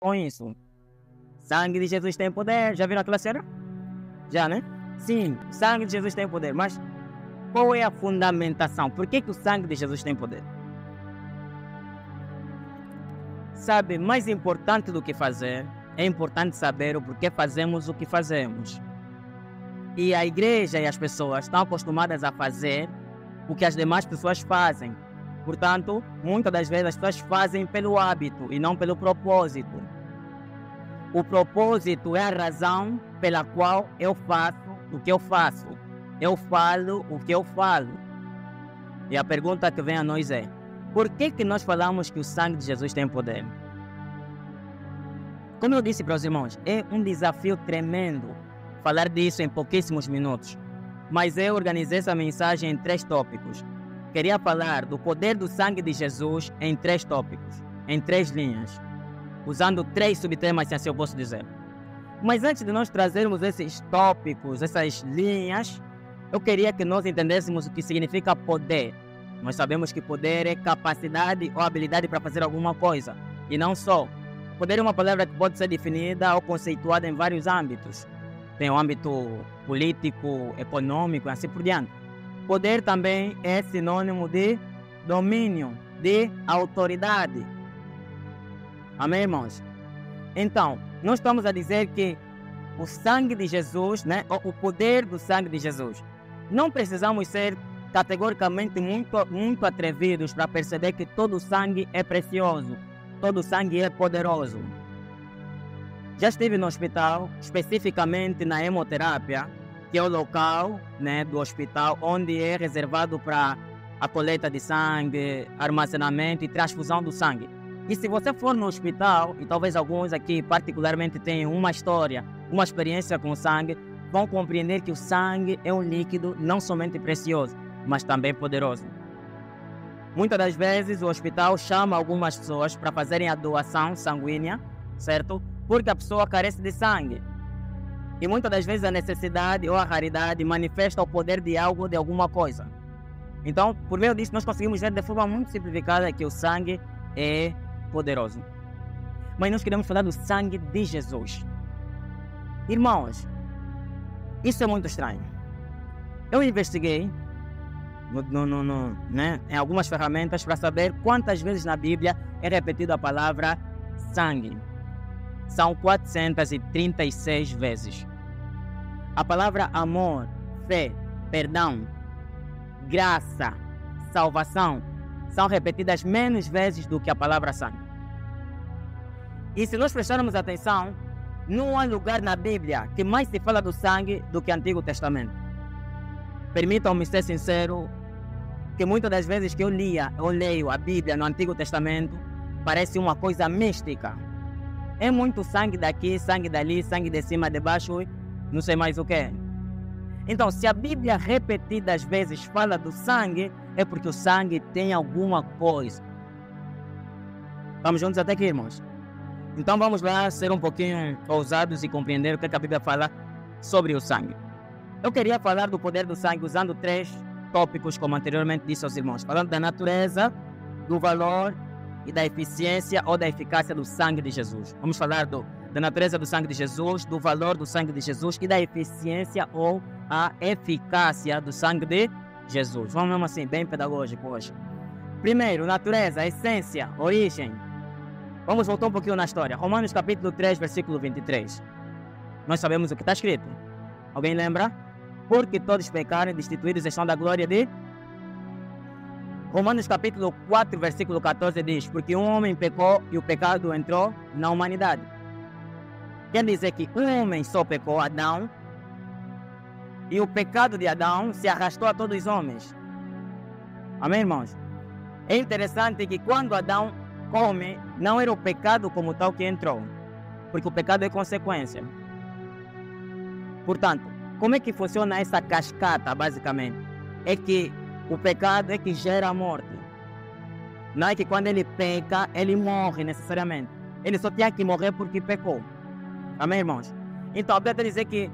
com isso? Sangue de Jesus tem poder. Já viram aquela cena? Já, né? Sim, o sangue de Jesus tem poder. Mas qual é a fundamentação? Por que o sangue de Jesus tem poder? Sabe, mais importante do que fazer, é importante saber o porquê fazemos o que fazemos. E a igreja e as pessoas estão acostumadas a fazer o que as demais pessoas fazem. Portanto, muitas das vezes as pessoas fazem pelo hábito e não pelo propósito. O propósito é a razão pela qual eu faço o que eu faço. Eu falo o que eu falo. E a pergunta que vem a nós é: por que nós falamos que o sangue de Jesus tem poder? Como eu disse para os irmãos, é um desafio tremendo falar disso em pouquíssimos minutos. Mas eu organizei essa mensagem em 3 tópicos. Queria falar do poder do sangue de Jesus em 3 tópicos, em 3 linhas, usando 3 subtemas, se assim eu posso dizer. Mas antes de nós trazermos esses tópicos, essas linhas, eu queria que nós entendêssemos o que significa poder. Nós sabemos que poder é capacidade ou habilidade para fazer alguma coisa. E não só. Poder é uma palavra que pode ser definida ou conceituada em vários âmbitos. Tem o âmbito político, econômico e assim por diante. Poder também é sinônimo de domínio, de autoridade. Amém, irmãos? Então, nós estamos a dizer que o sangue de Jesus, né, o poder do sangue de Jesus, não precisamos ser categoricamente muito atrevidos para perceber que todo sangue é precioso, todo sangue é poderoso. Já estive no hospital, especificamente na hemoterapia, que é o local, né, do hospital onde é reservado para a coleta de sangue, armazenamento e transfusão do sangue. E se você for no hospital, e talvez alguns aqui particularmente tenham uma história, uma experiência com o sangue, vão compreender que o sangue é um líquido não somente precioso, mas também poderoso. Muitas das vezes o hospital chama algumas pessoas para fazerem a doação sanguínea, certo? Porque a pessoa carece de sangue. E muitas das vezes a necessidade ou a raridade manifesta o poder de algo ou de alguma coisa. Então, por meio disso, nós conseguimos ver de forma muito simplificada que o sangue é poderoso. Mas nós queremos falar do sangue de Jesus. Irmãos, isso é muito estranho. Eu investiguei em algumas ferramentas para saber quantas vezes na Bíblia é repetida a palavra sangue. São 436 vezes. A palavra amor, fé, perdão, graça, salvação são repetidas menos vezes do que a palavra sangue. E se nós prestarmos atenção, não há lugar na Bíblia que mais se fala do sangue do que o Antigo Testamento. Permitam-me ser sincero, que muitas das vezes que eu leio a Bíblia no Antigo Testamento, parece uma coisa mística. É muito sangue daqui, sangue dali, sangue de cima, de baixo, não sei mais o que. Então, se a Bíblia repetidas vezes fala do sangue, é porque o sangue tem alguma coisa. Vamos juntos até aqui, irmãos? Então vamos lá ser um pouquinho ousados e compreender o que a Bíblia fala sobre o sangue. Eu queria falar do poder do sangue usando 3 tópicos, como anteriormente disse aos irmãos. Falando da natureza, do valor e da eficiência ou da eficácia do sangue de Jesus. Vamos falar da natureza do sangue de Jesus, do valor do sangue de Jesus e da eficiência ou a eficácia do sangue de Jesus. Vamos mesmo assim, bem pedagógico hoje. Primeiro, natureza, essência, origem. Vamos voltar um pouquinho na história. Romanos capítulo 3, versículo 23. Nós sabemos o que está escrito. Alguém lembra? Porque todos pecaram e destituídos estão da glória de... Romanos capítulo 4, versículo 14 diz: porque um homem pecou e o pecado entrou na humanidade. Quer dizer que um homem só pecou, Adão, e o pecado de Adão se arrastou a todos os homens. Amém, irmãos? É interessante que quando Adão come, não era o pecado como tal que entrou, porque o pecado é consequência. Portanto, como é que funciona essa cascata, basicamente? É que o pecado é que gera a morte. Não é que quando ele peca, ele morre necessariamente. Ele só tinha que morrer porque pecou. Amém, irmãos? Então, a Bíblia diz que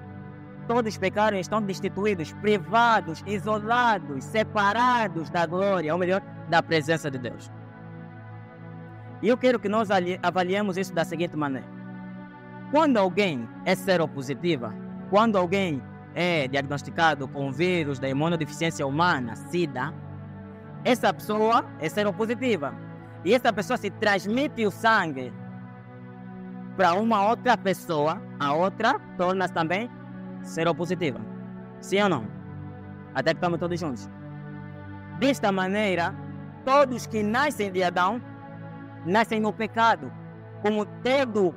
todos pecaram e estão destituídos, privados, isolados, separados da glória, ou melhor, da presença de Deus. E eu quero que nós avaliemos isso da seguinte maneira. Quando alguém é seropositiva, quando alguém é diagnosticado com vírus da imunodeficiência humana, SIDA, essa pessoa é seropositiva. E essa pessoa se transmite o sangue para uma outra pessoa, a outra torna-se também seropositiva. Sim ou não? Até que estamos todos juntos. Desta maneira, todos que nascem de Adão, nascem no pecado. Como todo,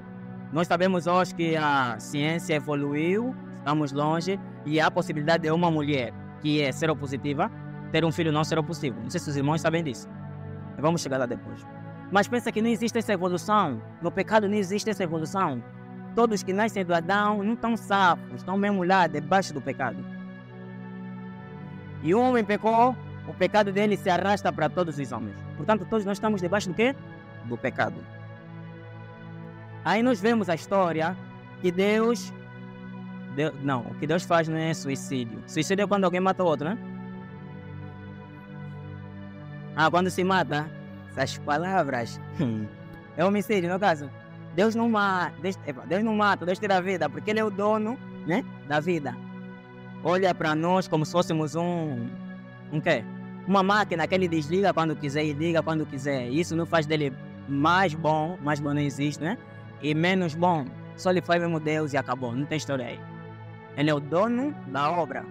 nós sabemos hoje que a ciência evoluiu, estamos longe, e há a possibilidade de uma mulher que é seropositiva ter um filho não seropositivo. Não sei se os irmãos sabem disso. Vamos chegar lá depois. Mas pensa que não existe essa evolução. No pecado não existe essa evolução. Todos que nascem do Adão não estão safos, estão mesmo lá debaixo do pecado. E o homem pecou, o pecado dele se arrasta para todos os homens. Portanto, todos nós estamos debaixo do quê? Do pecado. Aí nós vemos a história que Deus... Não, o que Deus faz não é suicídio. Suicídio é quando alguém mata o outro, né? Quando se mata, essas palavras, é homicídio, no caso. Deus não mata, Deus tira a vida, porque Ele é o dono, né, da vida. Olha para nós como se fôssemos um quê? Uma máquina que Ele desliga quando quiser e liga quando quiser. Isso não faz dele mais bom não existe, né? E menos bom, só Ele faz mesmo Deus e acabou, não tem história aí. Ele é o dono da obra.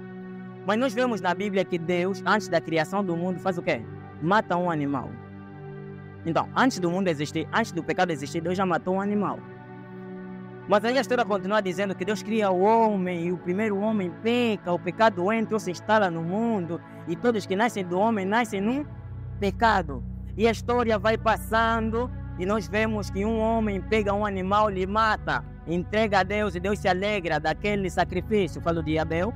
Mas nós vemos na Bíblia que Deus, antes da criação do mundo, faz o quê? Mata um animal. Então, antes do mundo existir, antes do pecado existir, Deus já matou um animal. Mas aí a história continua dizendo que Deus cria o homem e o primeiro homem peca, o pecado entra ou se instala no mundo e todos que nascem do homem nascem num pecado. E a história vai passando e nós vemos que um homem pega um animal, lhe mata, entrega a Deus e Deus se alegra daquele sacrifício. Falo de Abel.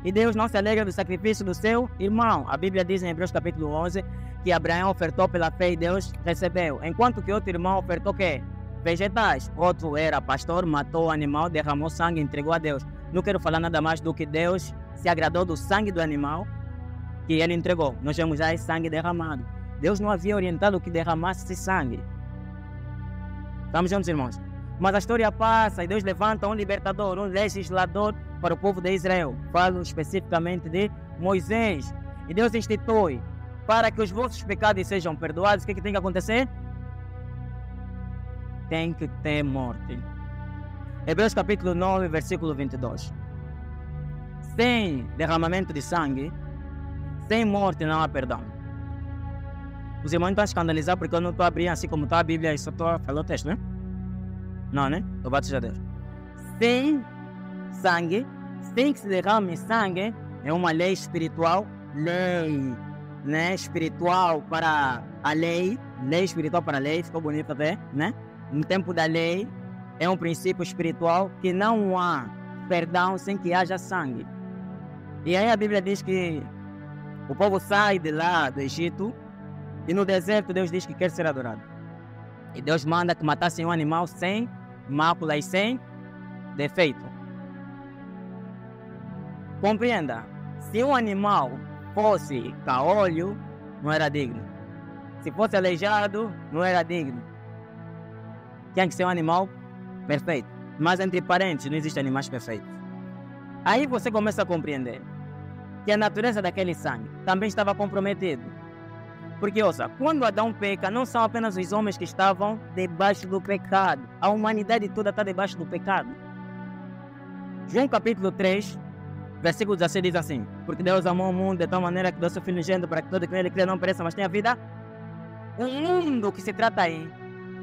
E Deus não se alegra do sacrifício do seu irmão. A Bíblia diz em Hebreus capítulo 11 que Abraão ofertou pela fé e Deus recebeu. Enquanto que outro irmão ofertou o quê? Vegetais. Outro era pastor, matou o animal, derramou sangue e entregou a Deus. Não quero falar nada mais do que Deus se agradou do sangue do animal que ele entregou. Nós vemos já esse sangue derramado. Deus não havia orientado que derramasse esse sangue. Estamos juntos, irmãos? Mas a história passa e Deus levanta um libertador, um legislador para o povo de Israel. Falo especificamente de Moisés. E Deus institui, para que os vossos pecados sejam perdoados, o que tem que acontecer? Tem que ter morte. Hebreus capítulo 9, versículo 22. Sem derramamento de sangue, sem morte não há perdão. Os irmãos estão a escandalizar porque eu não estou abrindo assim como está a Bíblia e só estou a falar o texto, né? Não, né? Louvado seja Deus. Sem sangue, sem que se derrame sangue, é uma lei espiritual, lei, né? Espiritual para a lei espiritual para a lei, ficou bonito até, né? No tempo da lei, é um princípio espiritual que não há perdão sem que haja sangue. E aí a Bíblia diz que o povo sai de lá do Egito e no deserto Deus diz que quer ser adorado. E Deus manda que matassem um animal sem mácula e sem defeito. Compreenda, se um animal fosse caolho, não era digno. Se fosse aleijado, não era digno. Tinha que ser um animal perfeito. Mas entre parentes não existem animais perfeitos. Aí você começa a compreender que a natureza daquele sangue também estava comprometida. Porque, ouça, quando Adão peca, não são apenas os homens que estavam debaixo do pecado. A humanidade toda está debaixo do pecado. João capítulo 3, versículo 16 diz assim: porque Deus amou o mundo de tal maneira que deu seu Filho unigênito para que todo que nele crê não pereça, mas tenha vida. O mundo que se trata aí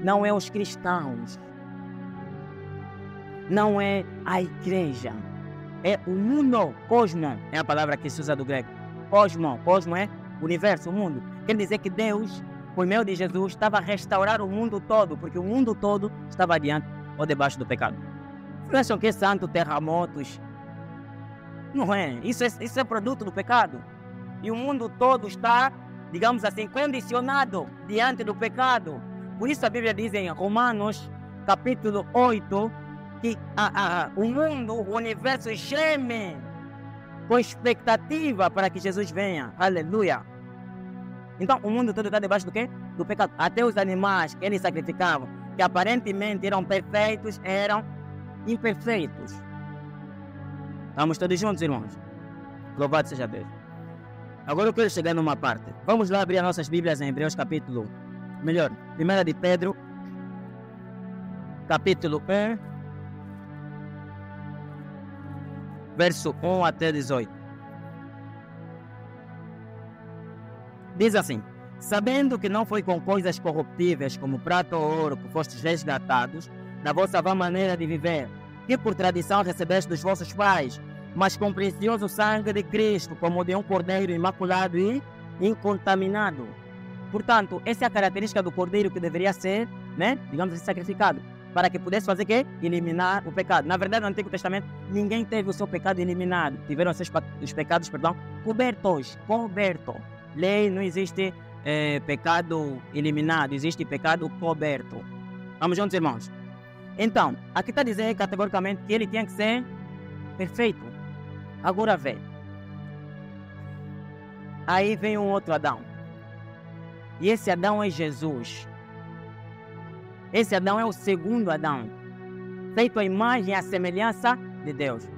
não é os cristãos. Não é a igreja. É o mundo. Cosmo é a palavra que se usa do grego. Cosmo é universo, o mundo. Quer dizer que Deus, por meio de Jesus, estava a restaurar o mundo todo, porque o mundo todo estava diante ou debaixo do pecado. Vocês acham que é santo, terremotos? Não é. Isso é produto do pecado. E o mundo todo está, digamos assim, condicionado diante do pecado. Por isso a Bíblia diz em Romanos, capítulo 8, que o mundo, o universo geme com expectativa para que Jesus venha. Aleluia. Então, o mundo todo está debaixo do quê? do pecado. Até os animais que eles sacrificavam, que aparentemente eram perfeitos, eram imperfeitos. Estamos todos juntos, irmãos? Louvado seja Deus. Agora eu quero chegar numa parte. Vamos lá abrir as nossas Bíblias em Hebreus capítulo 1 de Pedro, capítulo 1, verso 1 até 18. Diz assim: sabendo que não foi com coisas corruptíveis como prata ou ouro que fostes resgatados da vossa vã maneira de viver, que por tradição recebeste dos vossos pais, mas com precioso sangue de Cristo, como de um cordeiro imaculado e incontaminado. Portanto, essa é a característica do cordeiro que deveria ser, digamos assim, sacrificado, para que pudesse fazer o quê? Eliminar o pecado. Na verdade, no Antigo Testamento, ninguém teve o seu pecado eliminado. Tiveram os pecados, cobertos. Lei, não existe pecado eliminado, existe pecado coberto. Vamos juntos, irmãos? Então, aqui está dizendo categoricamente que ele tinha que ser perfeito. Agora vê. Aí vem um outro Adão. E esse Adão é Jesus. Esse Adão é o segundo Adão, feito à imagem e à semelhança de Deus.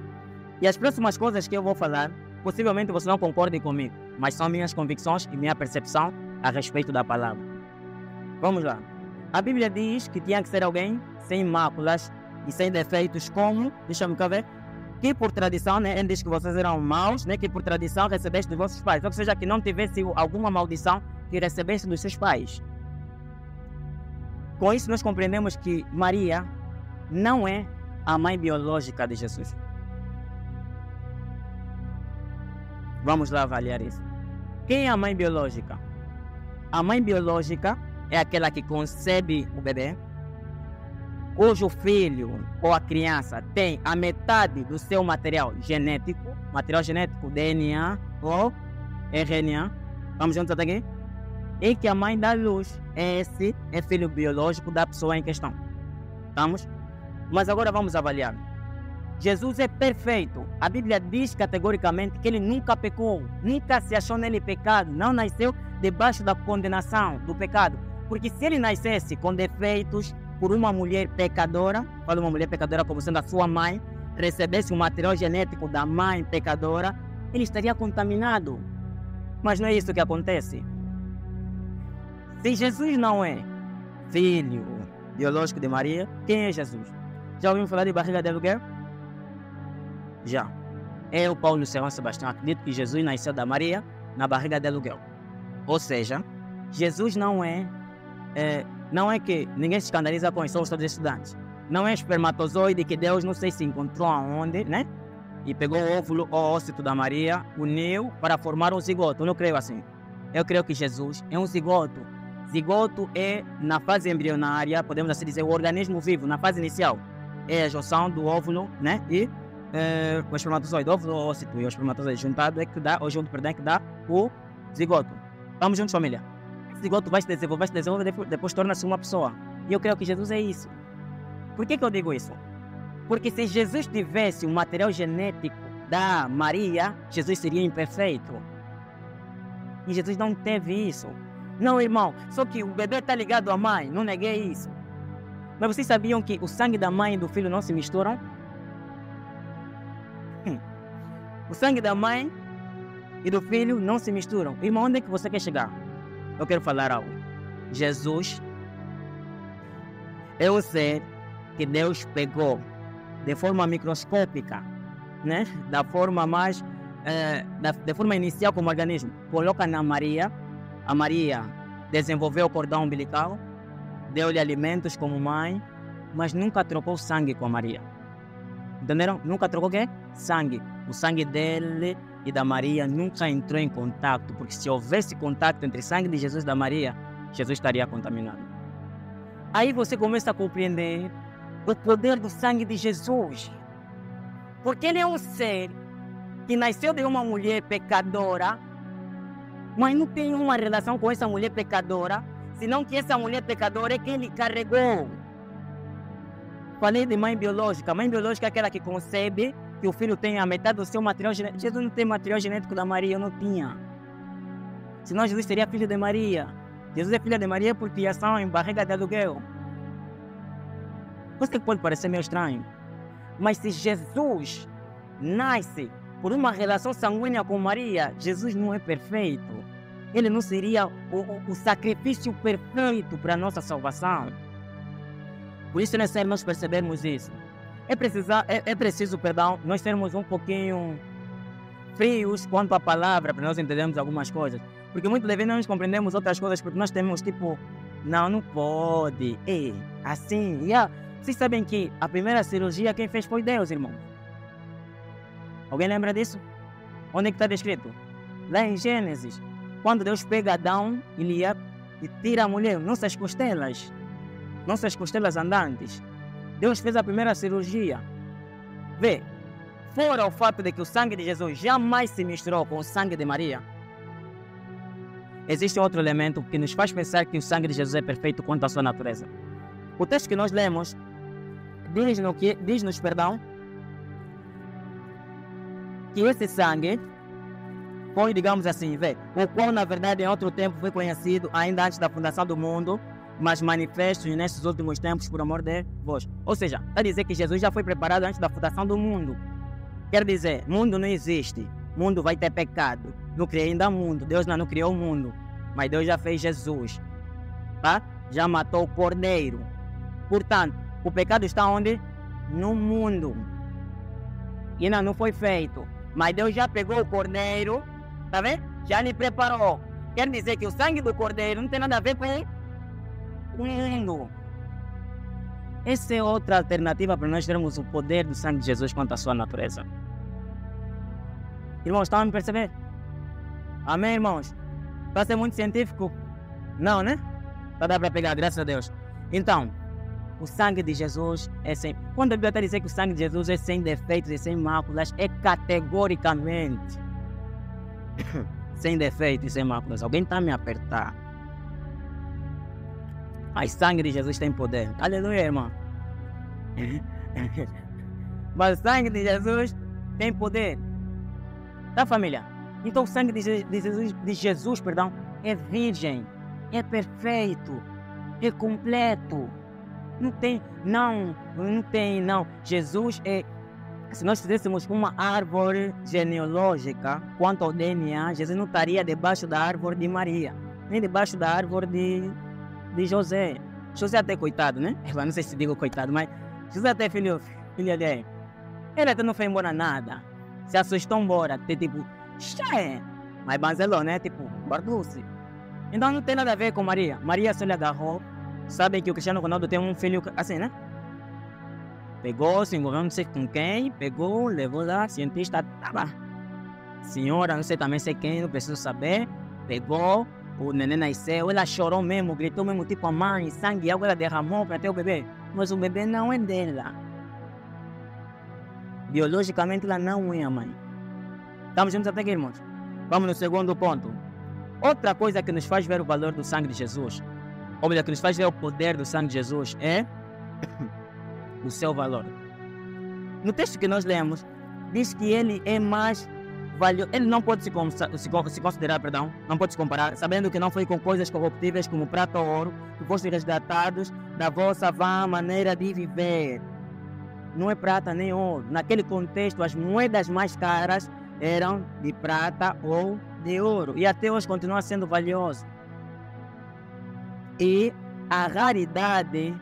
E as próximas coisas que eu vou falar, possivelmente você não concorde comigo, mas são minhas convicções e minha percepção a respeito da palavra. Vamos lá. A Bíblia diz que tinha que ser alguém sem máculas e sem defeitos, como, deixa-me cá ver, que por tradição, ele diz que vocês eram maus, que por tradição recebeste dos vossos pais. Ou seja, que não tivesse alguma maldição que recebeste dos seus pais. Com isso, nós compreendemos que Maria não é a mãe biológica de Jesus. Vamos lá avaliar isso. Quem é a mãe biológica? A mãe biológica é aquela que concebe o bebê, cujo filho ou a criança tem a metade do seu material genético, DNA ou RNA. Vamos juntos até aqui? E que a mãe dá luz. Esse é filho biológico da pessoa em questão. Estamos? Mas agora vamos avaliar. Jesus é perfeito. A Bíblia diz categoricamente que ele nunca pecou, nunca se achou nele pecado, não nasceu debaixo da condenação do pecado. Porque se ele nascesse com defeitos por uma mulher pecadora, fala uma mulher pecadora como sendo a sua mãe, recebesse o material genético da mãe pecadora, ele estaria contaminado. Mas não é isso que acontece. Se Jesus não é filho biológico de Maria, quem é Jesus? Já ouvimos falar de barriga de aluguel? Já. Eu, Paulo Serrão Sebastião, acredito que Jesus nasceu da Maria na barriga de aluguel. Ou seja, Jesus não é que ninguém se escandaliza com isso, somos todos estudantes. Não é espermatozoide que Deus não sei se encontrou aonde, e pegou o óvulo ou ócito da Maria, uniu para formar um zigoto. Eu não creio assim. Eu creio que Jesus é um zigoto. Zigoto é, na fase embrionária, podemos assim dizer, o organismo vivo, na fase inicial. É a junção do óvulo, e o espermatozoide, o óvulo ou ócito e o espermatozoide juntado é que dá, ou junto, perdão, é que dá o zigoto. Vamos juntos, família. Esse zigoto vai se desenvolver, depois torna-se uma pessoa. E eu creio que Jesus é isso. Por que eu digo isso? Porque se Jesus tivesse o material genético da Maria, Jesus seria imperfeito. E Jesus não teve isso. Não, irmão, só que o bebê está ligado à mãe, não neguei isso. Mas vocês sabiam que o sangue da mãe e do filho não se misturam? O sangue da mãe e do filho não se misturam. Irmão, onde é que você quer chegar? Eu quero falar algo. Jesus é o ser que Deus pegou de forma microscópica, da forma mais, de forma inicial como organismo. Coloca na Maria. A Maria desenvolveu o cordão umbilical, deu-lhe alimentos como mãe, mas nunca trocou sangue com a Maria. Entenderam? Nunca trocou o quê? Sangue. O sangue dele e da Maria nunca entrou em contato, porque se houvesse contato entre o sangue de Jesus e da Maria, Jesus estaria contaminado. Aí você começa a compreender o poder do sangue de Jesus. Porque ele é um ser que nasceu de uma mulher pecadora, mas não tem uma relação com essa mulher pecadora, senão que essa mulher pecadora é quem ele carregou. Falei de mãe biológica. A mãe biológica é aquela que concebe que o filho tem a metade do seu material genético. Jesus não tem material genético da Maria, eu não tinha. Senão Jesus seria filho de Maria. Jesus é filho de Maria por criação em barriga de aluguel. Você pode parecer meio estranho. Mas se Jesus nasce por uma relação sanguínea com Maria, Jesus não é perfeito. Ele não seria o sacrifício perfeito para a nossa salvação. Por isso é necessário nós percebermos isso. É preciso, nós sermos um pouquinho frios quanto à palavra para nós entendermos algumas coisas. Porque muitas vezes nós compreendemos outras coisas porque nós temos tipo, não pode. Assim. Vocês sabem que a primeira cirurgia quem fez foi Deus, irmão. Alguém lembra disso? Onde é que está descrito? Lá em Gênesis. Quando Deus pega Adão, ele e tira a mulher, nossas costelas andantes. Deus fez a primeira cirurgia. Vê, fora o fato de que o sangue de Jesus jamais se misturou com o sangue de Maria, existe outro elemento que nos faz pensar que o sangue de Jesus é perfeito quanto à sua natureza. O texto que nós lemos diz-nos, que esse sangue foi, digamos assim, o qual na verdade em outro tempo foi conhecido ainda antes da fundação do mundo, mas manifestos nestes últimos tempos por amor de vós. Ou seja, está a dizer que Jesus já foi preparado antes da fundação do mundo. Quer dizer, mundo não existe, mundo vai ter pecado. Não criei ainda mundo, Deus não criou o mundo, mas Deus já fez Jesus, tá? Já matou o Cordeiro. Portanto, o pecado está onde? No mundo. E não foi feito. Mas Deus já pegou o Cordeiro, tá vendo? Já lhe preparou. Quer dizer que o sangue do Cordeiro não tem nada a ver com o mundo. Essa é outra alternativa para nós termos o poder do sangue de Jesus quanto à sua natureza. Irmãos, estão a me perceber? Amém, irmãos? Para ser muito científico? Não, né? Só dá para pegar, graças a Deus. Então, o sangue de Jesus é sem... Quando a Bíblia está dizendo que o sangue de Jesus é sem defeitos e sem máculas, é categoricamente sem defeitos e sem máculas. Alguém está a me apertar. Mas o sangue de Jesus tem poder. Aleluia, irmão. Mas o sangue de Jesus tem poder. Tá, família? Então o sangue de Jesus, é virgem, é perfeito, é completo. Não tem. Jesus é... Se nós fizéssemos uma árvore genealógica quanto ao DNA, Jesus não estaria debaixo da árvore de Maria, nem debaixo da árvore de José. José até coitado, né? Eu não sei se digo coitado, mas José até filho dele. Ele até não foi embora nada. Se assustou embora, até tipo, mas banzelou, né? Tipo, guardou-se. Então não tem nada a ver com Maria. Maria só lhe agarrou. Sabem que o Cristiano Ronaldo tem um filho assim, né? Pegou, se envolveu, não sei com quem, pegou, levou lá, cientista, tava. Senhora, não sei também sei quem, não preciso saber. Pegou, o neném nasceu, ela chorou mesmo, gritou mesmo, tipo a mãe, sangue e água ela derramou para ter o bebê. Mas o bebê não é dela. Biologicamente ela não é a mãe. Estamos juntos até aqui, irmãos? Vamos no segundo ponto. Outra coisa que nos faz ver o valor do sangue de Jesus, ou melhor, que nos faz ver o poder do sangue de Jesus é o seu valor. No texto que nós lemos, diz que ele é mais valioso. Ele não pode se considerar, não pode se comparar, sabendo que não foi com coisas corruptíveis como prata ou ouro, que fossem resgatados da vossa vã maneira de viver. Não é prata nem ouro. Naquele contexto, as moedas mais caras eram de prata ou de ouro. E até hoje continua sendo valioso. E a raridade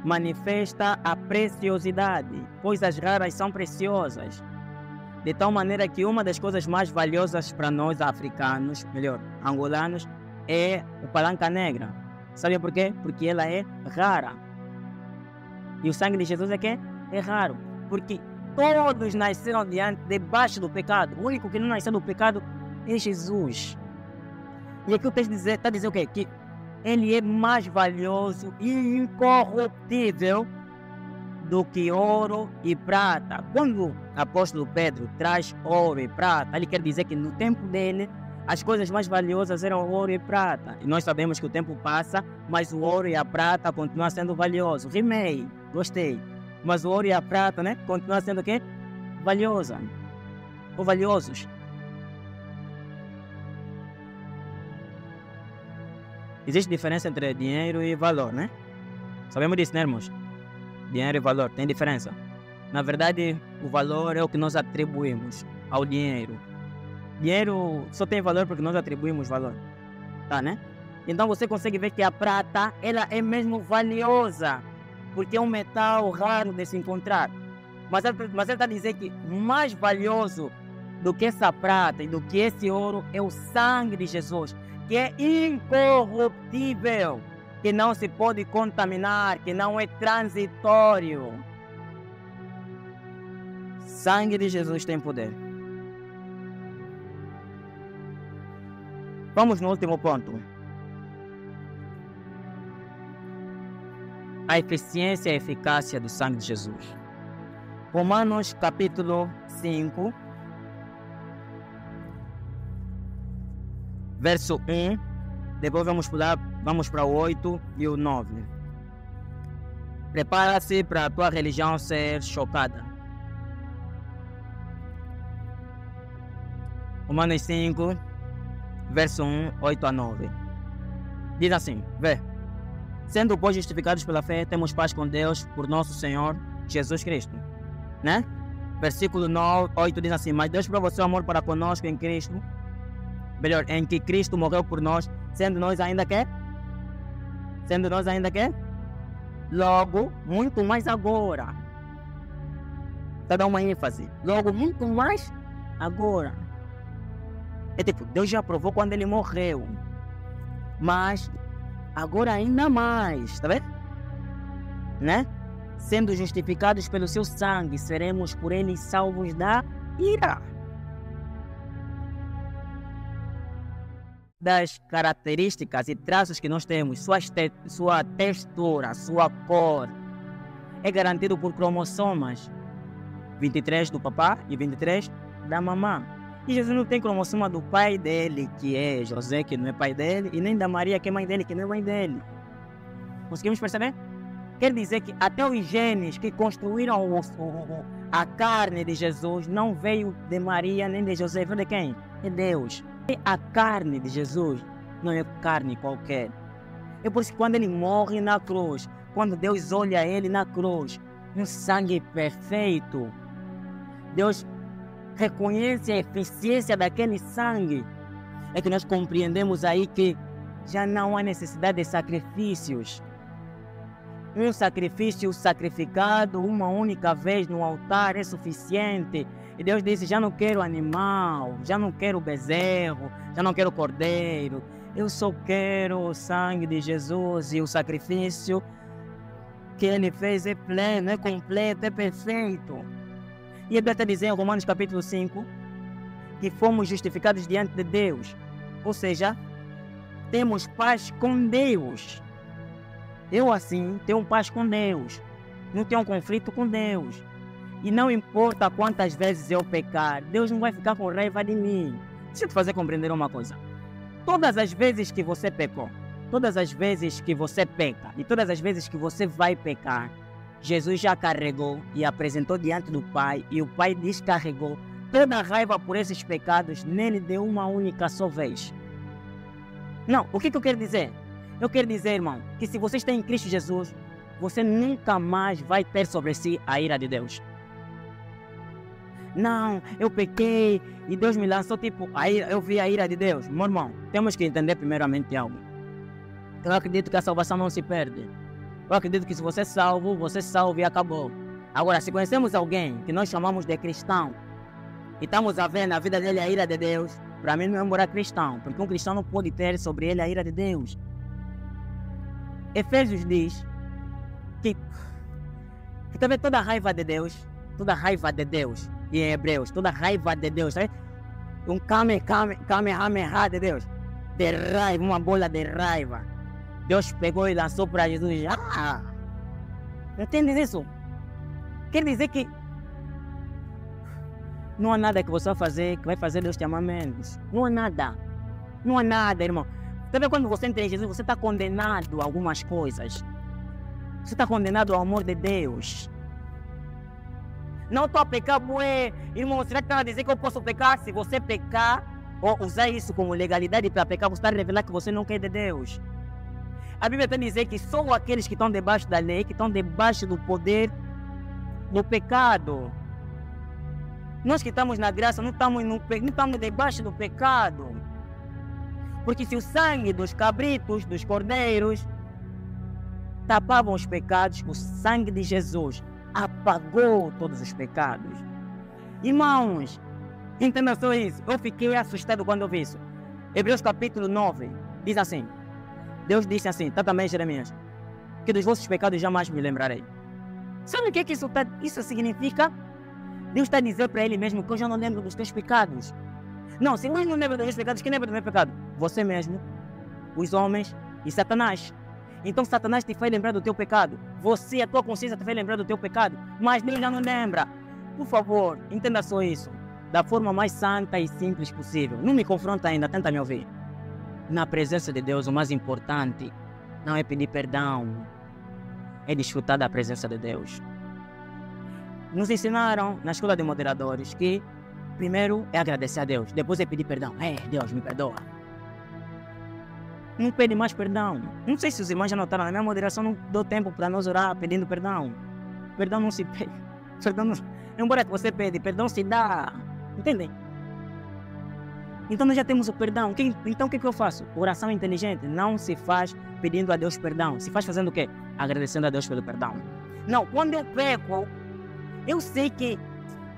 manifesta a preciosidade. Coisas raras são preciosas. De tal maneira que uma das coisas mais valiosas para nós africanos, angolanos, é o palanca negra. Sabe por quê? Porque ela é rara. E o sangue de Jesus é raro. Porque todos nasceram debaixo do pecado. O único que não nasceu do pecado é Jesus. E aqui o texto está dizendo o quê? Que ele é mais valioso e incorruptível do que ouro e prata. Quando o apóstolo Pedro traz ouro e prata, ele quer dizer que no tempo dele, as coisas mais valiosas eram ouro e prata. E nós sabemos que o tempo passa, mas o ouro e a prata continuam sendo valiosos. Rimei, gostei. Mas o ouro e a prata, né? Continuam sendo o quê? Valiosa. Ou valiosos. Existe diferença entre dinheiro e valor, né? Sabemos disso, né, irmãos? Dinheiro e valor, tem diferença. Na verdade, o valor é o que nós atribuímos ao dinheiro. Dinheiro só tem valor porque nós atribuímos valor. Tá, né? Então você consegue ver que a prata, ela é mesmo valiosa, porque é um metal raro de se encontrar. Mas ele está dizendo que mais valioso do que essa prata e do que esse ouro é o sangue de Jesus, que é incorruptível, que não se pode contaminar, que não é transitório. Sangue de Jesus tem poder. Vamos no último ponto. A eficiência e a eficácia do sangue de Jesus. Romanos capítulo 5, verso 1. Depois vamos para o 8 e o 9. Prepara-se para a tua religião ser chocada. Romanos 5, verso 1, 8 a 9. Diz assim, vê. Sendo, pois, justificados pela fé, temos paz com Deus por nosso Senhor Jesus Cristo. Né? Versículo 9, 8 diz assim, mas Deus provou seu amor para conosco em Cristo, melhor, em que Cristo morreu por nós, sendo nós ainda que? Logo, muito mais agora. Está dando uma ênfase. Logo, muito mais agora. É tipo, Deus já provou quando ele morreu. Mas agora ainda mais, tá vendo? Né? Sendo justificados pelo seu sangue, seremos por ele salvos da ira. Das características e traços que nós temos, sua textura, sua cor, é garantido por cromossomas 23 do papá e 23 da mamã. E Jesus não tem cromossoma do pai dele, que é José, que não é pai dele, e nem da Maria, que é mãe dele, que não é mãe dele. Conseguimos perceber? Quer dizer que até os genes que construíram a carne de Jesus não veio de Maria nem de José, veio de quem? De Deus. E a carne de Jesus não é carne qualquer. É por isso que quando ele morre na cruz, quando Deus olha ele na cruz, um sangue perfeito, Deus reconhece a eficiência daquele sangue. É que nós compreendemos aí que já não há necessidade de sacrifícios. Um sacrifício sacrificado uma única vez no altar é suficiente. E Deus disse, já não quero animal, já não quero bezerro, já não quero cordeiro. Eu só quero o sangue de Jesus, e o sacrifício que ele fez é pleno, é completo, é perfeito. E a Bíblia está dizendo em Romanos capítulo 5 que fomos justificados diante de Deus. Ou seja, temos paz com Deus. Eu assim tenho paz com Deus. Não tenho conflito com Deus. E não importa quantas vezes eu pecar, Deus não vai ficar com raiva de mim. Deixa eu te fazer compreender uma coisa. Todas as vezes que você pecou, todas as vezes que você peca e todas as vezes que você vai pecar, Jesus já carregou e apresentou diante do Pai, e o Pai descarregou toda a raiva por esses pecados nele de uma única só vez. Não, o que eu quero dizer? Eu quero dizer, irmão, que se você está em Cristo Jesus, você nunca mais vai ter sobre si a ira de Deus. Não, eu pequei e Deus me lançou, tipo, eu vi a ira de Deus. Meu irmão, temos que entender primeiramente algo. Eu acredito que a salvação não se perde. Eu acredito que se você é salvo, você é salvo e acabou. Agora, se conhecemos alguém que nós chamamos de cristão e estamos a ver na vida dele a ira de Deus, para mim não é morar cristão, porque um cristão não pode ter sobre ele a ira de Deus. Efésios diz que também toda a raiva de Deus, e em Hebreus, toda a raiva de Deus, sabe? Um kamehameha de Deus, de raiva, uma bola de raiva. Deus pegou e lançou para Jesus. Entende isso? Quer dizer que não há nada que você vai fazer que vai fazer Deus te amar menos. Não há nada. Não há nada, irmão. Sabe quando você entra em Jesus, você está condenado a algumas coisas. Você está condenado ao amor de Deus. Não estou a pecar, bué. Irmão, será que está a dizer que eu posso pecar? Se você pecar, ou usar isso como legalidade para pecar, você está a revelar que você não quer de Deus. A Bíblia está a dizer que só aqueles que estão debaixo da lei, que estão debaixo do poder do pecado. Nós que estamos na graça não estamos debaixo do pecado. Porque se o sangue dos cabritos, dos cordeiros, tapavam os pecados, o sangue de Jesus apagou todos os pecados. Irmãos, entenda só isso. Eu fiquei assustado quando eu vi isso. Hebreus capítulo 9 diz assim. Deus disse assim, está também Jeremias, que dos vossos pecados jamais me lembrarei. Sabe o que isso significa? Deus está dizendo para ele mesmo que eu já não lembro dos teus pecados. Não, se nós não lembra dos meus pecados, quem lembra do meu pecado? Você mesmo, os homens e Satanás. Então Satanás te faz lembrar do teu pecado. Você, a tua consciência te faz lembrar do teu pecado. Mas Deus já não lembra. Por favor, entenda só isso. Da forma mais santa e simples possível. Não me confronta ainda, tenta me ouvir. Na presença de Deus, o mais importante não é pedir perdão. É desfrutar da presença de Deus. Nos ensinaram na escola de moderadores que primeiro é agradecer a Deus, depois é pedir perdão. Deus, me perdoa. Não pede mais perdão. Não sei se os irmãos já notaram, na minha moderação não dou tempo para nós orar pedindo perdão. Perdão não se pede. Perdão não... Embora você pede, perdão se dá. Entendem? Então nós já temos o perdão. Então o que eu faço? Oração inteligente não se faz pedindo a Deus perdão. Se faz fazendo o quê? Agradecendo a Deus pelo perdão. Não, quando eu peco, eu sei que...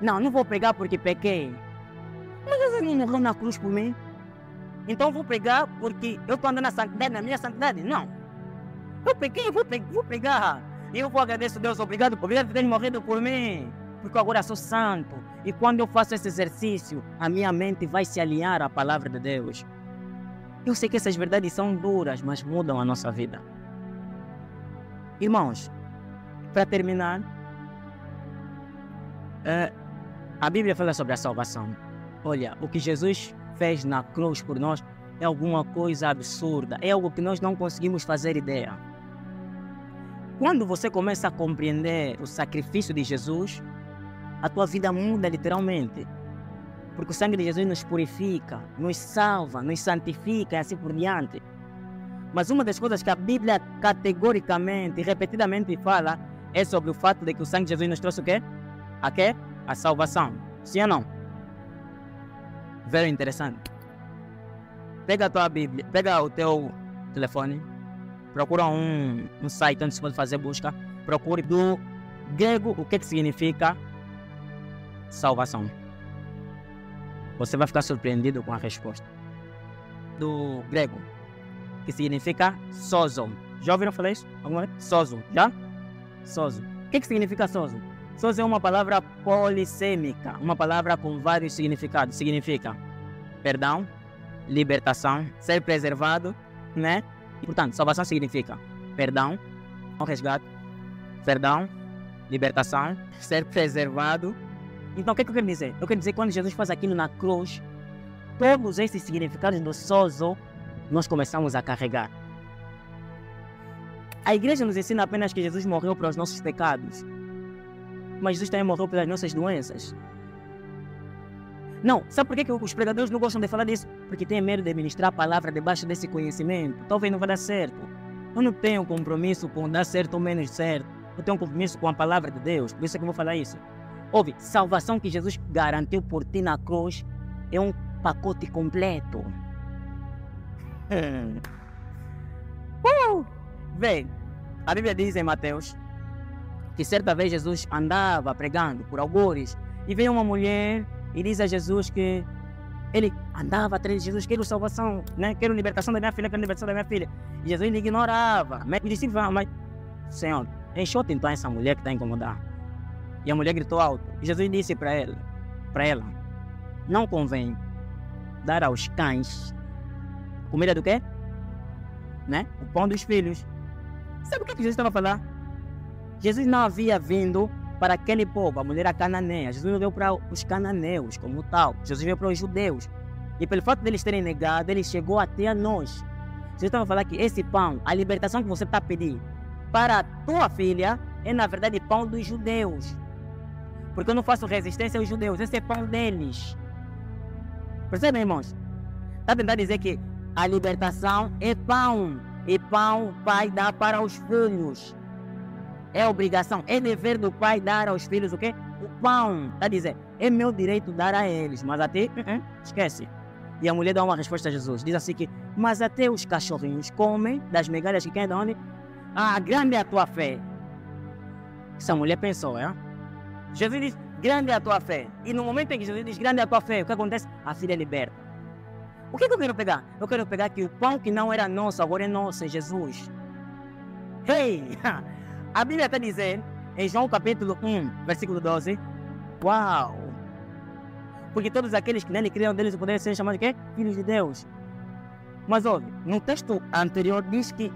Não vou pegar porque pequei. Mas Jesus não morreu na cruz por mim. Então vou pegar porque eu estou andando na santidade, na minha santidade. Não. Eu pequei, eu vou pegar. E eu vou agradecer a Deus. Obrigado por ter morrido por mim. Porque agora sou santo. E quando eu faço esse exercício, a minha mente vai se alinhar à palavra de Deus. Eu sei que essas verdades são duras, mas mudam a nossa vida. Irmãos, para terminar, a Bíblia fala sobre a salvação. Olha, o que Jesus fez na cruz por nós é alguma coisa absurda. É algo que nós não conseguimos fazer ideia. Quando você começa a compreender o sacrifício de Jesus, a tua vida muda literalmente. Porque o sangue de Jesus nos purifica, nos salva, nos santifica e assim por diante. Mas uma das coisas que a Bíblia categoricamente e repetidamente fala é sobre o fato de que o sangue de Jesus nos trouxe o quê? A quê? A salvação. Sim ou não? Very interessante. Pega a tua Bíblia, pega o teu telefone, procura um site onde você pode fazer busca, procure do grego o que significa salvação. Você vai ficar surpreendido com a resposta. Do grego, que significa sozo. Já ouviram falar isso? Alguma vez? Sozo, já? Sozo. O que significa sozo? Sozo é uma palavra polissêmica, uma palavra com vários significados. Significa perdão, libertação, ser preservado, né? Portanto, salvação significa perdão, resgate, perdão, libertação, ser preservado. Então, o que eu quero dizer? Eu quero dizer que quando Jesus faz aquilo na cruz, todos esses significados do sozo, nós começamos a carregar. A igreja nos ensina apenas que Jesus morreu para os nossos pecados. Mas Jesus também morreu pelas nossas doenças. Não, sabe por que os pregadores não gostam de falar disso? Porque têm medo de ministrar a palavra debaixo desse conhecimento. Talvez não vai dar certo. Eu não tenho compromisso com dar certo ou menos certo. Eu tenho compromisso com a palavra de Deus. Por isso é que eu vou falar isso. Ouve, salvação que Jesus garantiu por ti na cruz é um pacote completo. Vem, a Bíblia diz em Mateus que certa vez Jesus andava pregando por algures e veio uma mulher e diz a Jesus que ele andava atrás de Jesus, quero salvação, né? Quero libertação da minha filha, quero libertação da minha filha. E Jesus lhe ignorava. Mas disse, mas Senhor, enxote então essa mulher que está a incomodar. E a mulher gritou alto. E Jesus disse para ela, não convém dar aos cães comida do quê? Né? O pão dos filhos. Sabe o que Jesus estava a falar? Jesus não havia vindo para aquele povo, a mulher cananeia. Jesus veio para os cananeus como tal. Jesus veio para os judeus. E pelo fato deles terem negado, ele chegou até a nós. Jesus estava a falar que esse pão, a libertação que você está pedindo para a tua filha, é na verdade pão dos judeus. Porque eu não faço resistência aos judeus, esse é pão deles. Percebem, irmãos? Está tentando dizer que a libertação é pão. e pão o pai dá para os filhos. É obrigação, é dever do pai dar aos filhos o quê? O pão. Está a dizer, é meu direito dar a eles, mas até, esquece. E a mulher dá uma resposta a Jesus, diz assim que, mas até os cachorrinhos comem das migalhas que caem de onde? Ah, grande é a tua fé. Essa mulher pensou, é? Jesus diz, grande é a tua fé. E no momento em que Jesus diz, grande é a tua fé, o que acontece? A filha é liberta. O que eu quero pegar? Eu quero pegar que o pão que não era nosso, agora é nosso, é Jesus. Hey! A Bíblia está dizendo, em João capítulo 1, versículo 12, uau! Porque todos aqueles que nele criam deles poderem ser chamados de quê? Filhos de Deus. Mas ouve, no texto anterior diz que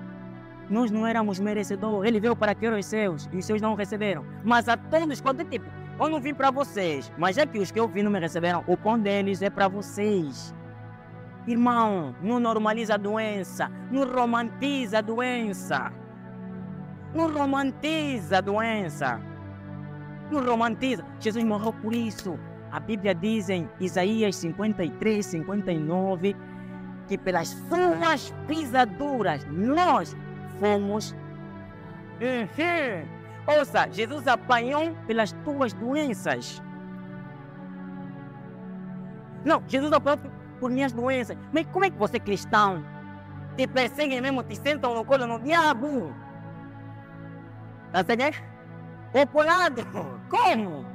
nós não éramos merecedores. Ele veio para que eram os seus e os seus não receberam. Mas a todos, quanto é tipo, eu não vim para vocês, mas já que os que eu vi não me receberam, o pão deles é para vocês. Irmão, não normaliza a doença, não romantiza a doença. Não romantiza a doença. Não romantiza. Jesus morreu por isso. A Bíblia diz em Isaías 53, 59, que pelas suas pisaduras nós fomos. Ouça, Jesus apanhou pelas tuas doenças. Não, Jesus apanhou por minhas doenças. Mas como é que você, cristão, te perseguem mesmo, te sentam no colo no diabo? Tá entendendo? Opolado. Como?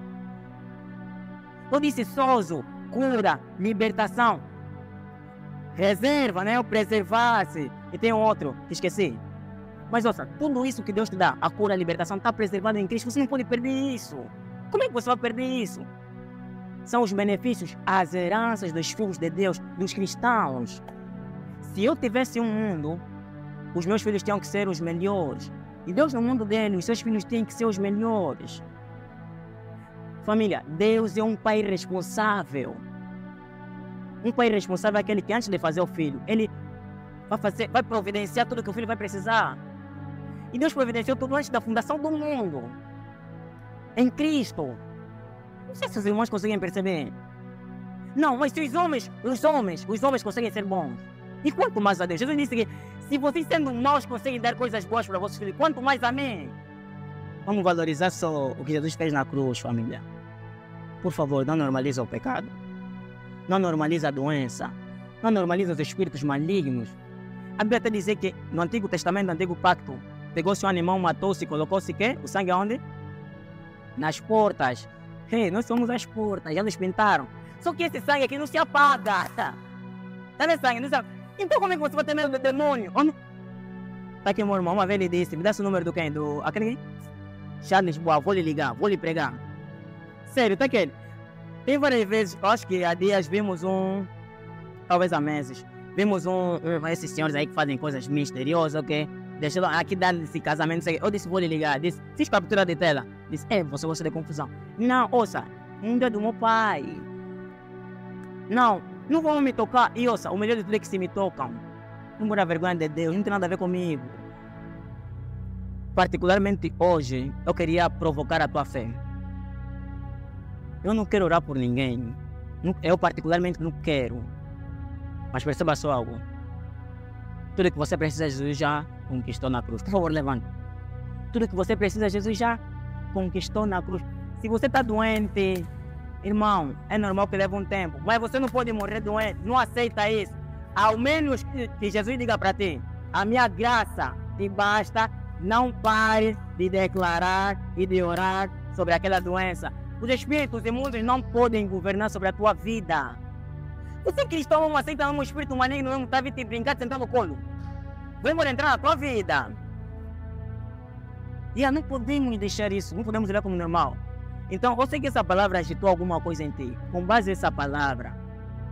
Eu disse sozo, cura, libertação. Reserva, né? O preservar-se. E tem outro, que esqueci. Mas ouça, tudo isso que Deus te dá, a cura, a libertação, está preservado em Cristo. Você não pode perder isso. Como é que você vai perder isso? São os benefícios, as heranças dos filhos de Deus, dos cristãos. Se eu tivesse um mundo, os meus filhos tinham que ser os melhores. E Deus no mundo dele, os seus filhos têm que ser os melhores. Família, Deus é um pai responsável. Um pai responsável é aquele que antes de fazer o filho, ele vai providenciar tudo que o filho vai precisar. E Deus providenciou tudo antes da fundação do mundo. Em Cristo. Não sei se os irmãos conseguem perceber. Não, mas se os homens conseguem ser bons. E quanto mais a Deus? Jesus disse que se vocês sendo maus conseguem dar coisas boas para vossos filhos, quanto mais a mim? Vamos valorizar só o que Jesus fez na cruz, família. Por favor, não normaliza o pecado. Não normaliza a doença. Não normaliza os espíritos malignos. A Bíblia está dizendo que no Antigo Testamento, no Antigo Pacto, pegou-se um animal, matou-se, colocou-se quê? O sangue aonde? Nas portas. Hey, nós somos as portas, já nos pintaram. Só que esse sangue aqui não se apaga. Tá nesse sangue, não se apaga. Então como é que você vai ter medo do demônio? Tá aqui meu irmão, uma vez ele disse, me dá esse número do quem? Do aquele Charles Boa, vou lhe ligar, vou lhe pregar. Sério, tá aquele. Tem várias vezes, acho que há dias vimos talvez há meses, vimos esses senhores aí que fazem coisas misteriosas, ok? Deixa eu aqui dar esse casamento, eu disse, vou lhe ligar, disse, fiz captura de tela, disse, você gosta de confusão. Não, ouça, é do meu pai. Não vão me tocar, e ouça, o melhor de tudo é que se me tocam. Não por a vergonha de Deus, não tem nada a ver comigo. Particularmente hoje, eu queria provocar a tua fé. Eu não quero orar por ninguém. Eu particularmente não quero. Mas perceba só algo. Tudo que você precisa, Jesus já conquistou na cruz. Por favor, levante. Tudo que você precisa, Jesus já conquistou na cruz. Se você está doente, irmão, é normal que leve um tempo. Mas você não pode morrer doente. Não aceita isso. Ao menos que Jesus diga para ti, a minha graça te basta. Não pare de declarar e de orar sobre aquela doença. Os espíritos imundos não podem governar sobre a tua vida. Você cristão não aceita um espírito maligno, não está te brincar sentado no colo. Vamos entrar na tua vida. E não podemos deixar isso, não podemos olhar como normal. Então, eu sei que essa palavra agitou alguma coisa em ti. Com base nessa palavra,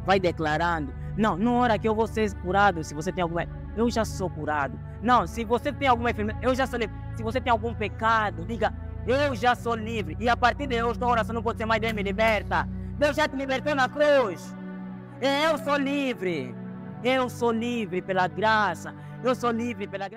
vai declarando. Não ora que eu vou ser curado se você tem alguma... Eu já sou curado. Não, se você tem alguma enfermidade, eu já sou livre. Se você tem algum pecado, diga, eu já sou livre. E a partir de hoje, tua oração não pode ser mais Deus me liberta. Deus já te libertou na cruz. Eu sou livre. Eu sou livre pela graça. Eu sou livre pela graça.